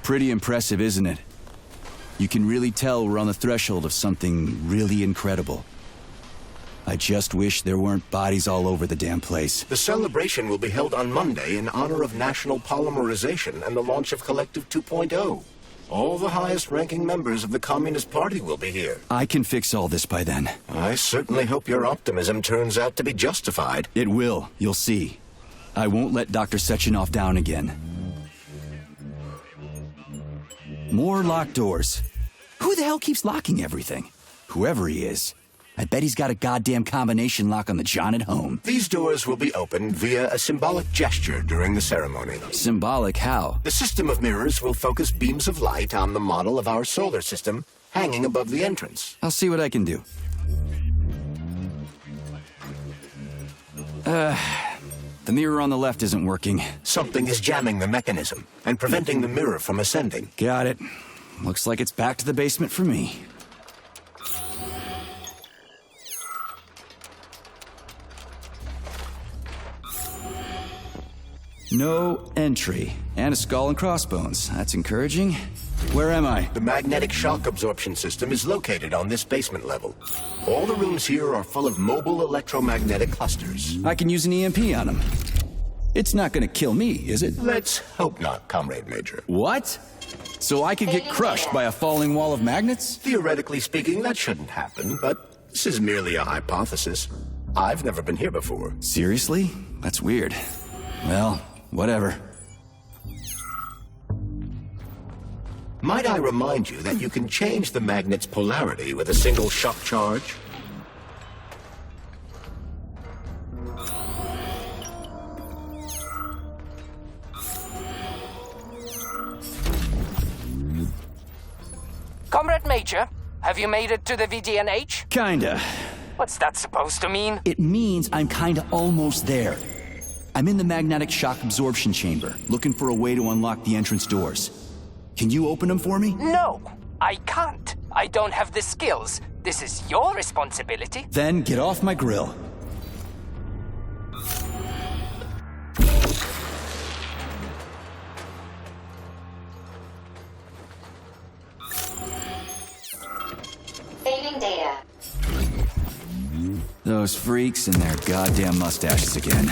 Pretty impressive, isn't it? You can really tell we're on the threshold of something really incredible. I just wish there weren't bodies all over the damn place. The celebration will be held on Monday in honor of National Polymerization and the launch of Collective 2.0. All the highest-ranking members of the Communist Party will be here. I can fix all this by then. I certainly hope your optimism turns out to be justified. It will, you'll see. I won't let Dr. Sechenov down again. More locked doors. Who the hell keeps locking everything? Whoever he is. I bet he's got a goddamn combination lock on the John at home. These doors will be opened via a symbolic gesture during the ceremony. Symbolic how? The system of mirrors will focus beams of light on the model of our solar system hanging above the entrance. I'll see what I can do. The mirror on the left isn't working. Something is jamming the mechanism and preventing the mirror from ascending. Got it. Looks like it's back to the basement for me. No entry. And a skull and crossbones. That's encouraging. Where am I? The magnetic shock absorption system is located on this basement level. All the rooms here are full of mobile electromagnetic clusters. I can use an EMP on them. It's not gonna kill me, is it? Let's hope not, Comrade Major. What? So I could get crushed by a falling wall of magnets? Theoretically speaking, that shouldn't happen, but this is merely a hypothesis. I've never been here before. Seriously? That's weird. Well, whatever. Might I remind you that you can change the magnet's polarity with a single shock charge? Comrade Major, have you made it to the VDNH? Kinda. What's that supposed to mean? It means I'm kinda almost there. I'm in the magnetic shock absorption chamber, looking for a way to unlock the entrance doors. Can you open them for me? No, I can't. I don't have the skills. This is your responsibility. Then get off my grill. Saving data. Those freaks and their goddamn mustaches again.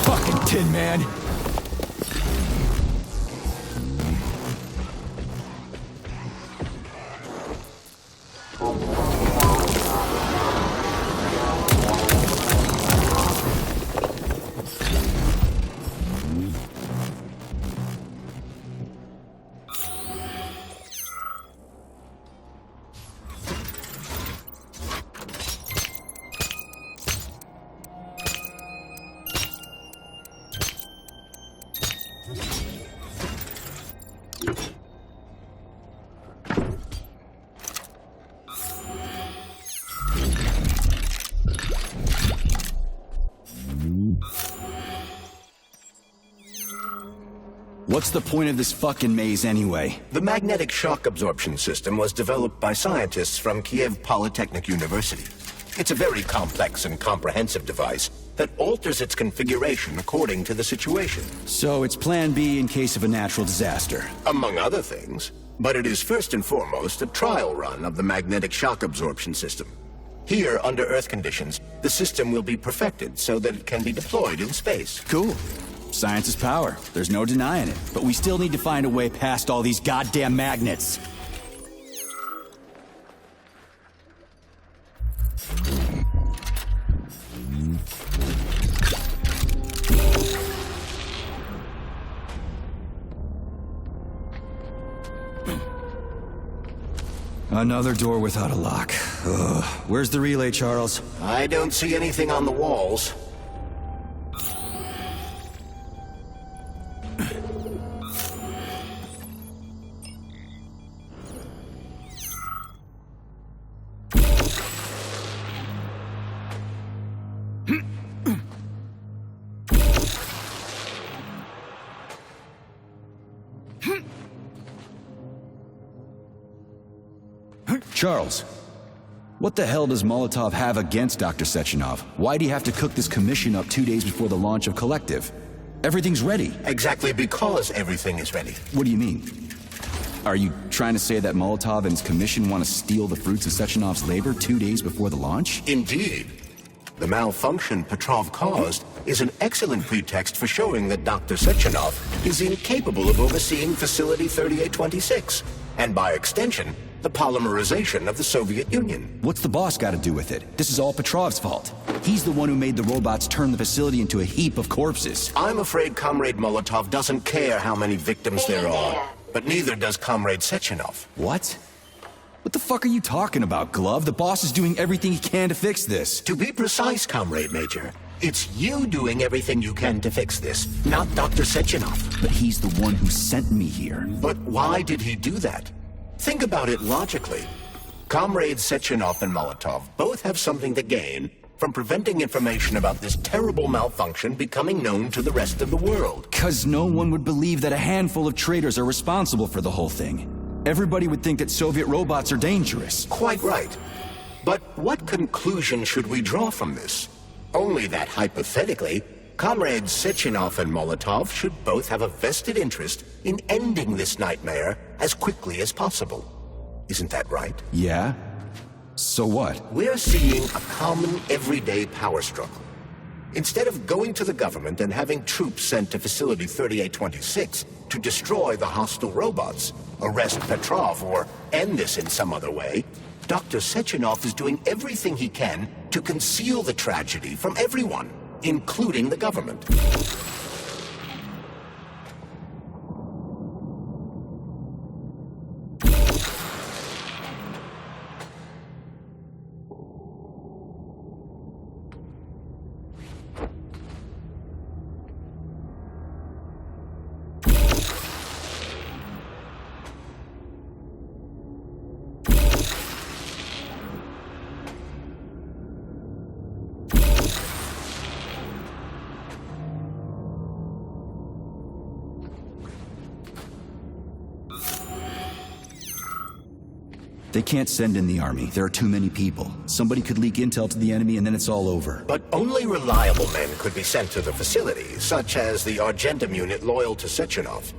Fucking Tin Man! What's the point of this fucking maze anyway? The magnetic shock absorption system was developed by scientists from Kiev Polytechnic University. It's a very complex and comprehensive device that alters its configuration according to the situation. So it's plan B in case of a natural disaster. Among other things. But it is first and foremost a trial run of the magnetic shock absorption system. Here, under Earth conditions, the system will be perfected so that it can be deployed in space. Cool. Science is power. There's no denying it. But we still need to find a way past all these goddamn magnets. Another door without a lock. Ugh. Where's the relay, Charles? I don't see anything on the walls. Charles, what the hell does Molotov have against Dr. Sechenov? Why'd he have to cook this commission up 2 days before the launch of Collective? Everything's ready. Exactly because everything is ready. What do you mean? Are you trying to say that Molotov and his commission want to steal the fruits of Sechenov's labor 2 days before the launch? Indeed. The malfunction Petrov caused is an excellent pretext for showing that Dr. Sechenov is incapable of overseeing Facility 3826, and by extension, the polymerization of the Soviet Union. What's the boss got to do with it? This is all Petrov's fault. He's the one who made the robots turn the facility into a heap of corpses. I'm afraid Comrade Molotov doesn't care how many victims there Taking are, data. but neither does Comrade Sechenov. What? What the fuck are you talking about, Glove? The boss is doing everything he can to fix this. To be precise, Comrade Major, it's you doing everything you can to fix this, not Dr. Sechenov. But he's the one who sent me here. But why did he do that? Think about it logically. Comrades Sechenov and Molotov both have something to gain from preventing information about this terrible malfunction becoming known to the rest of the world. 'Cause no one would believe that a handful of traitors are responsible for the whole thing. Everybody would think that Soviet robots are dangerous. Quite right. But what conclusion should we draw from this? Only that hypothetically, Comrades Sechenov and Molotov should both have a vested interest in ending this nightmare as quickly as possible. Isn't that right? Yeah? So what? We're seeing a common everyday power struggle. Instead of going to the government and having troops sent to Facility 3826 to destroy the hostile robots, arrest Petrov, or end this in some other way, Dr. Sechenov is doing everything he can to conceal the tragedy from everyone, including the government. They can't send in the army. There are too many people. Somebody could leak intel to the enemy and then it's all over. But only reliable men could be sent to the facility, such as the Argentum unit loyal to Sechenov.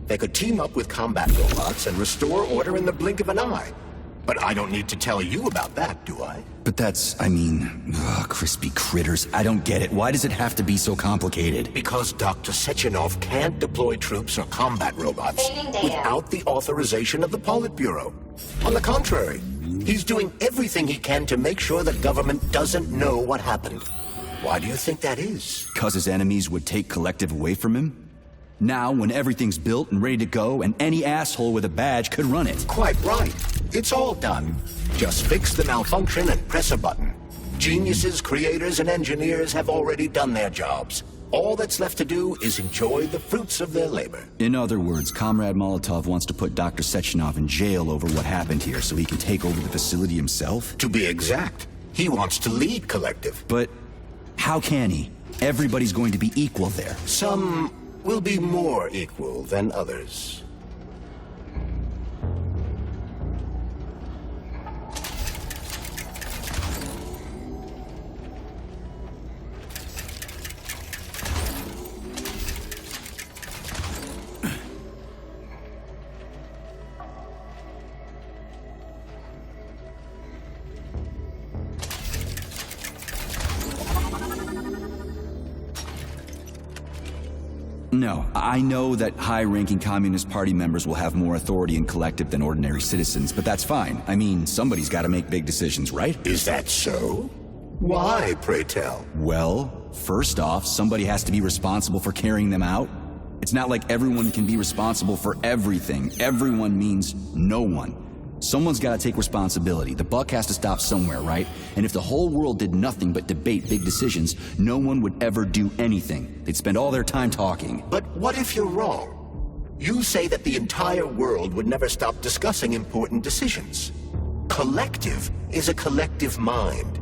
They could team up with combat robots and restore order in the blink of an eye. But I don't need to tell you about that, do I? But that's, crispy critters. I don't get it. Why does it have to be so complicated? Because Dr. Sechenov can't deploy troops or combat robots Saving data. without the authorization of the Politburo. On the contrary, he's doing everything he can to make sure the government doesn't know what happened. Why do you think that is? 'Cause his enemies would take Collective away from him? Now, when everything's built and ready to go, and any asshole with a badge could run it. Quite right. It's all done. Just fix the malfunction and press a button. Geniuses, creators, and engineers have already done their jobs. All that's left to do is enjoy the fruits of their labor. In other words, Comrade Molotov wants to put Dr. Sechenov in jail over what happened here so he can take over the facility himself? To be exact, he wants to lead Collective. But how can he? Everybody's going to be equal there. Some will be more equal than others. No, I know that high-ranking Communist Party members will have more authority in Collective than ordinary citizens, but that's fine. I mean, somebody's got to make big decisions, right? Is that so? Why, pray tell? Well, first off, somebody has to be responsible for carrying them out. It's not like everyone can be responsible for everything. Everyone means no one. Someone's got to take responsibility. The buck has to stop somewhere, right? And if the whole world did nothing but debate big decisions, no one would ever do anything. They'd spend all their time talking. But what if you're wrong? You say that the entire world would never stop discussing important decisions. Collective is a collective mind.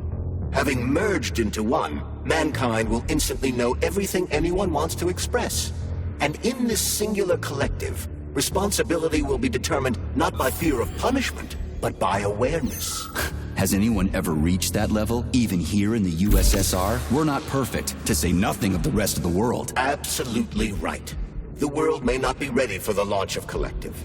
Having merged into one, mankind will instantly know everything anyone wants to express. And in this singular collective, responsibility will be determined not by fear of punishment, but by awareness. Has anyone ever reached that level, even here in the USSR? We're not perfect, to say nothing of the rest of the world. Absolutely right. The world may not be ready for the launch of Collective.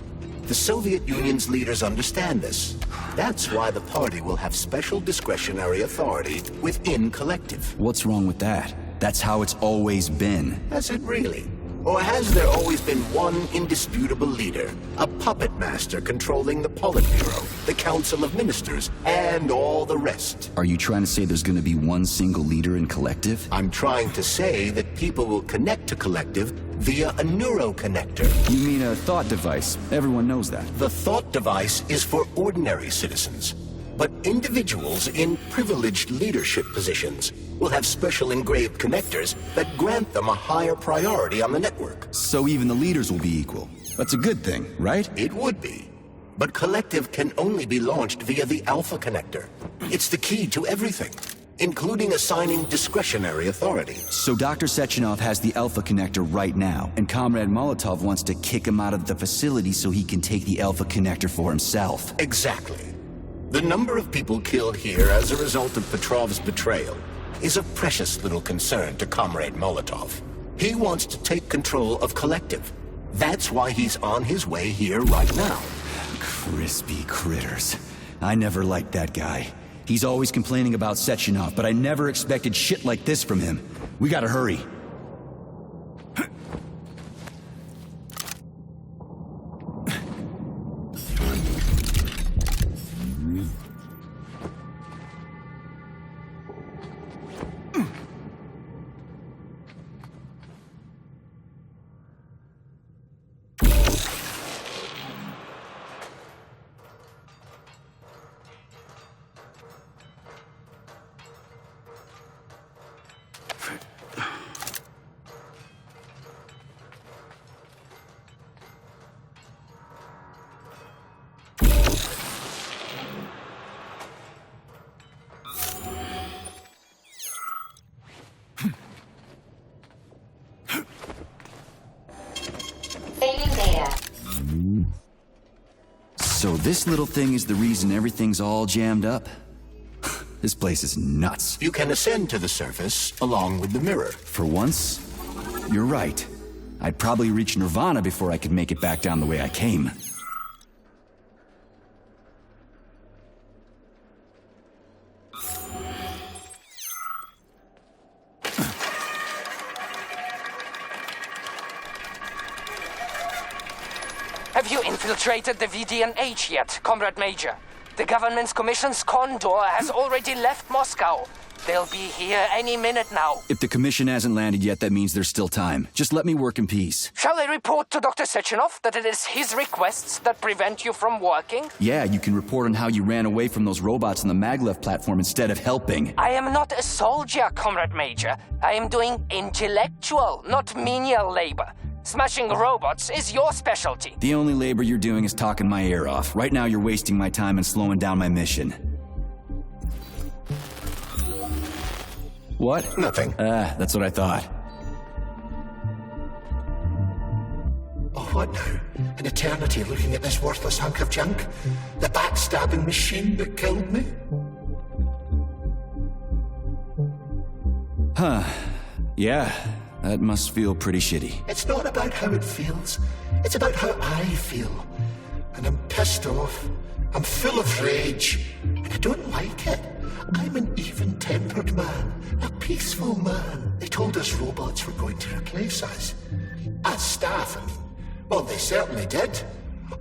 The Soviet Union's leaders understand this. That's why the party will have special discretionary authority within Collective. What's wrong with that? That's how it's always been. Has it really? Or has there always been one indisputable leader, a puppet master controlling the Politburo, the Council of Ministers, and all the rest? Are you trying to say there's gonna be one single leader in Collective? I'm trying to say that people will connect to Collective via a neuroconnector. You mean a thought device? Everyone knows that. The thought device is for ordinary citizens, but individuals in privileged leadership positions will have special engraved connectors that grant them a higher priority on the network. So even the leaders will be equal. That's a good thing, right? It would be. But Collective can only be launched via the Alpha Connector. It's the key to everything, including assigning discretionary authority. So Dr. Sechenov has the Alpha Connector right now, and Comrade Molotov wants to kick him out of the facility so he can take the Alpha Connector for himself. Exactly. The number of people killed here as a result of Petrov's betrayal is a precious little concern to Comrade Molotov. He wants to take control of Collective. That's why he's on his way here right now. Crispy critters. I never liked that guy. He's always complaining about Sechenov, but I never expected shit like this from him. We gotta hurry. Saving data. So this little thing is the reason everything's all jammed up? This place is nuts. You can ascend to the surface along with the mirror. For once, you're right. I'd probably reach Nirvana before I could make it back down the way I came. Have you infiltrated the VDNH yet, Comrade Major? The government's commission's Condor has already left Moscow. They'll be here any minute now. If the commission hasn't landed yet, that means there's still time. Just let me work in peace. Shall I report to Dr. Sechenov that it is his requests that prevent you from working? Yeah, you can report on how you ran away from those robots on the Maglev platform instead of helping. I am not a soldier, Comrade Major. I am doing intellectual, not menial labor. Smashing robots is your specialty. The only labor you're doing is talking my ear off. Right now you're wasting my time and slowing down my mission. What? Nothing. That's what I thought. Oh, what now? An eternity looking at this worthless hunk of junk? The backstabbing machine that killed me? Yeah, that must feel pretty shitty. It's not about how it feels. It's about how I feel. And I'm pissed off. I'm full of rage. And I don't like it. I'm an even-tempered man. A peaceful man. They told us robots were going to replace us. As staff, I mean. Well, they certainly did.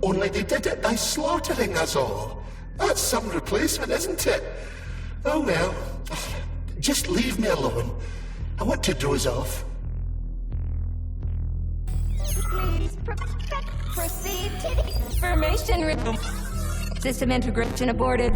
Only they did it by slaughtering us all. That's some replacement, isn't it? Oh well. Just leave me alone. I want to doze off. Please proceed to the information room. System integration aborted.